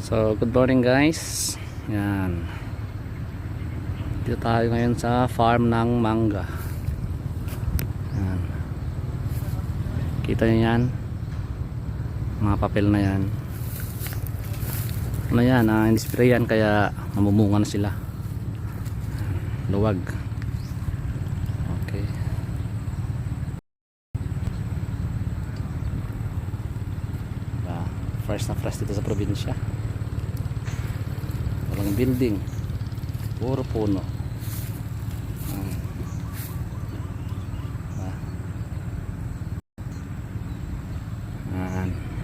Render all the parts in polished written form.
So, good morning guys. Yan. Dito tayo ngayon sa farm ng mangga. Yan. Kita niyo yan? Mga papel na yan. Ano yan? In-spray yan kaya mamumunga na sila. Luwag. Okay. Fresh na fresh dito sa probinsya. Walang building, puro puno.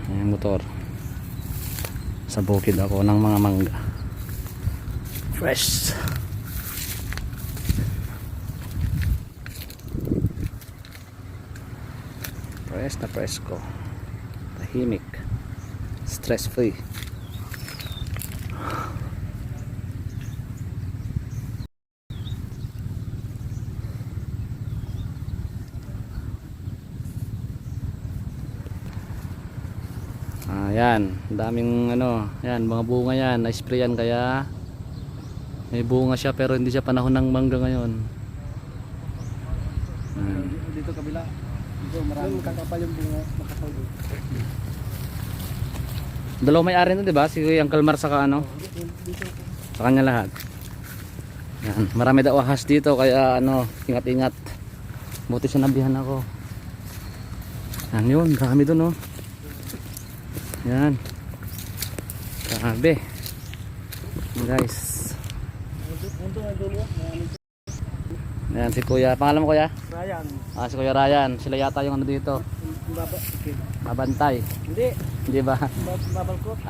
Yung motor. Sa bukid ako ng mga mangga. Fresh. Fresh na fresh ko. Tahimik. Stress free. Yan, daming yan, mga bunga yan, na-sprayan kaya may bunga siya pero hindi siya panahon ng mangga ngayon. Dito kabila. Dito marami makakapal yung bunga, makapal. Dalawa may-ari na, 'di ba? Si Uncle Mar saka sa kanya lahat. Yan, marami daw ahas dito kaya ingat-ingat. Buti sinabihan ako. Yan yun, marami doon Yan. Grabe. Guys. Yan si Kuya, pangalan mo Kuya? Ryan. Si Kuya Ryan, sila yata yung dito. Babantay. Hindi ba? Babalkot.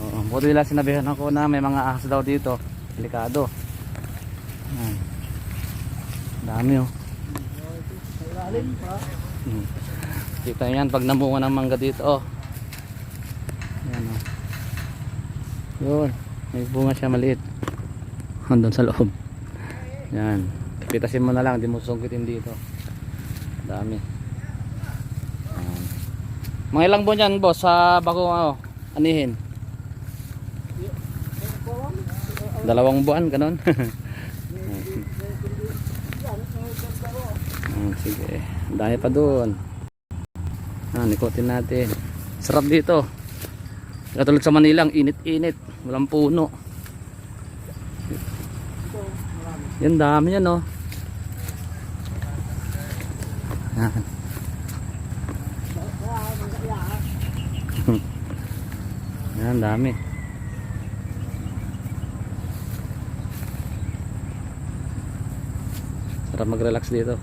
Oo, buti nila sinabihan ako na may mga ahas daw dito. Delikado. Dami Ilalim pa. Kita nyo yan pag namunga ng mangga dito. Yan Yun, may bunga siya maliit. Andun sa loob. Yan, pipitasin mo na lang, di mo sungkitin dito. Dami. Mga ilang buwan yan boss sa bago anihin? 2 buwan, ganon. Sige, dami pa doon. Nikotin natin. Sarap dito. Katulad sa Manila, ang init-init, walang puno. Yan, dami yan Yan. Yan, dami. Sarap mag-relax dito.